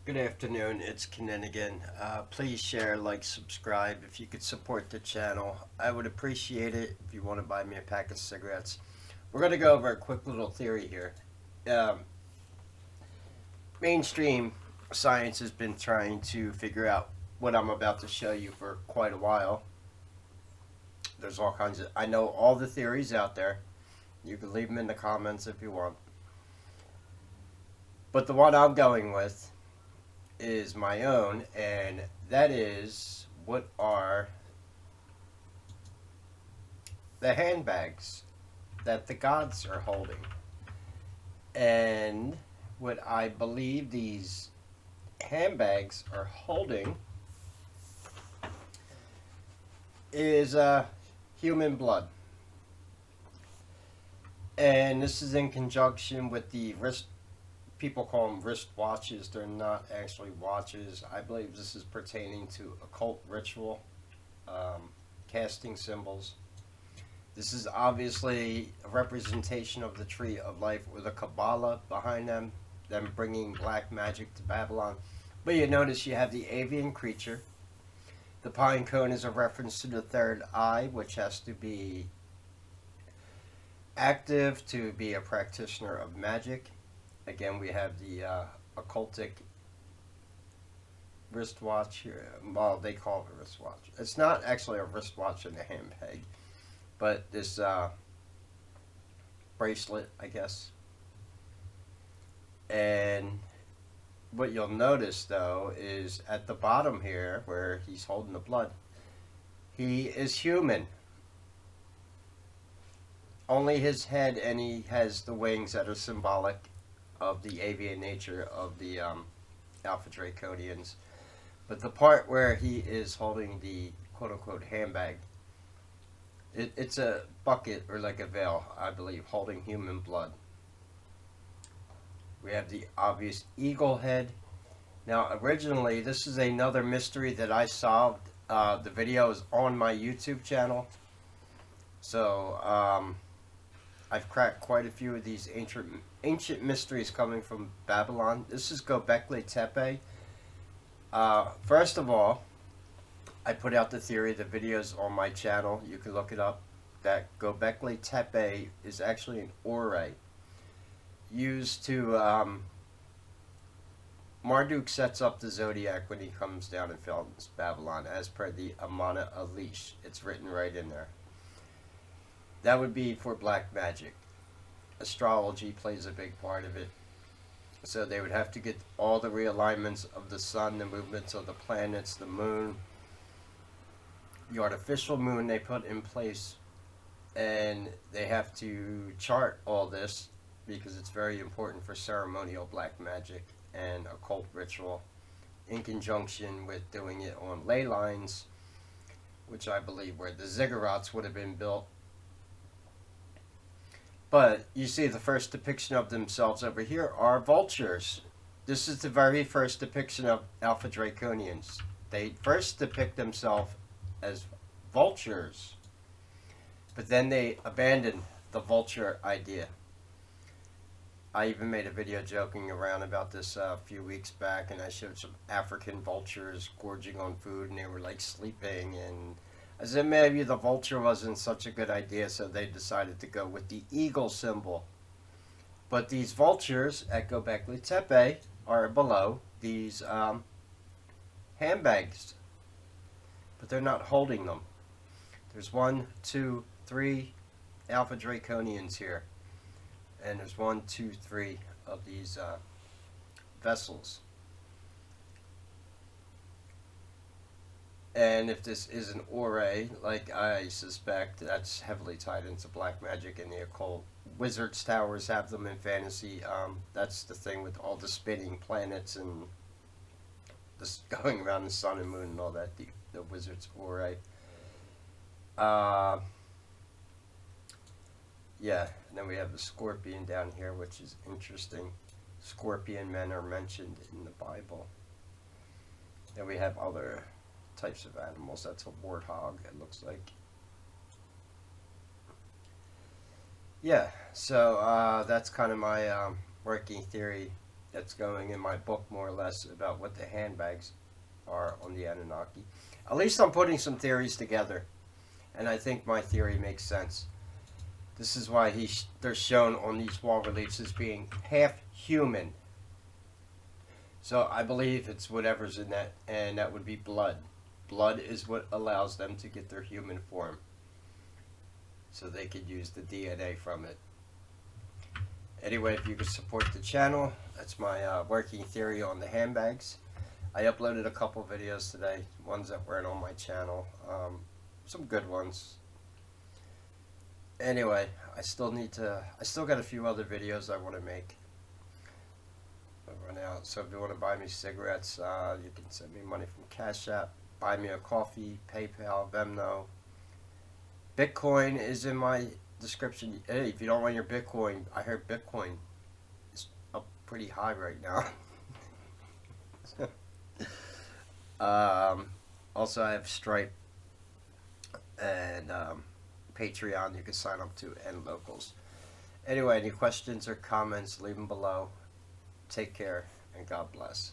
Good afternoon, it's Kinninigan. Please share, like, subscribe. If you could support the channel, I would appreciate it if you want to buy me a pack of cigarettes. We're going to go over a quick little theory here. Um, Mainstream science has been trying to figure out what I'm about to show you for quite a while. There's all kinds of, I know all the theories out there. You can leave them in the comments if you want. But the one I'm going with is my own, and that is what are the handbags that the gods are holding. And what I believe these handbags are holding is human blood. And this is in conjunction with the wrist, people call them wrist watches. They're not actually watches. I believe this is pertaining to occult ritual, casting symbols. This is obviously a representation of the tree of life with a Kabbalah behind them bringing black magic to Babylon. But you notice you have the avian creature. The pine cone is a reference to the third eye, which has to be active to be a practitioner of magic. Again, we have the occultic wristwatch here. Well, they call it a wristwatch. It's not actually a wristwatch in a handbag, but this bracelet, I guess. And what you'll notice, though, is at the bottom here, where he's holding the blood, he is human. Only his head, and he has the wings that are symbolic of the avian nature of the Alpha Draconians. But the part where he is holding the quote-unquote handbag, it's a bucket or like a veil, I believe, holding human blood. We have the obvious eagle head. Now, originally, this is another mystery that I solved. The video is on my YouTube channel. So, I've cracked quite a few of these ancient mysteries coming from Babylon. This is Göbekli Tepe. First of all, I put out the theory. The video's on my channel. You can look it up. That Göbekli Tepe is actually an ore used to Marduk sets up the zodiac when he comes down and films Babylon, as per the Amana Elish. It's written right in there. That would be for black magic. Astrology plays a big part of it. So they would have to get all the realignments of the sun, the movements of the planets, the moon, the artificial moon they put in place, and they have to chart all this because it's very important for ceremonial black magic and occult ritual, in conjunction with doing it on ley lines, which I believe where the ziggurats would have been built. But you see the first depiction of themselves over here are vultures. This is the very first depiction of Alpha Draconians. They first depict themselves as vultures, but then they abandoned the vulture idea. I even made a video joking around about this a few weeks back, and I showed some African vultures gorging on food, and they were like sleeping, and I said maybe the vulture wasn't such a good idea, so they decided to go with the eagle symbol. But these vultures at Göbekli Tepe are below these handbags, but they're not holding them. There's 1, 2, 3 Alpha Draconians here. And there's 1, 2, 3 of these vessels. And if this is an ore, like I suspect, that's heavily tied into black magic and the occult. Wizards' towers have them in fantasy. That's the thing with all the spinning planets and this going around the sun and moon and all that. The wizards' ore. Yeah, and then we have the scorpion down here, which is interesting. Scorpion men are mentioned in the Bible. Then we have other types of animals. That's a warthog, it looks like. Yeah, so that's kind of my working theory. that's going in my book, more or less, about what the handbags are on the Anunnaki. At least I'm putting some theories together, and I think my theory makes sense. This is why they're shown on these wall reliefs as being half human. So I believe it's whatever's in that, and that would be blood. Blood is what allows them to get their human form, so they could use the DNA from it. Anyway, if you could support the channel, that's my working theory on the handbags. I uploaded a couple videos today, ones that weren't on my channel, some good ones. Anyway, I still got a few other videos I want to make. I'll run out. So if you want to buy me cigarettes, you can send me money from Cash App, buy me a coffee, PayPal, Vemno. Bitcoin is in my description. Hey, if you don't want your Bitcoin, I heard Bitcoin is up pretty high right now. Also, I have Stripe and Patreon you can sign up to, and locals. Anyway, any questions or comments, leave them below. Take care, and God bless.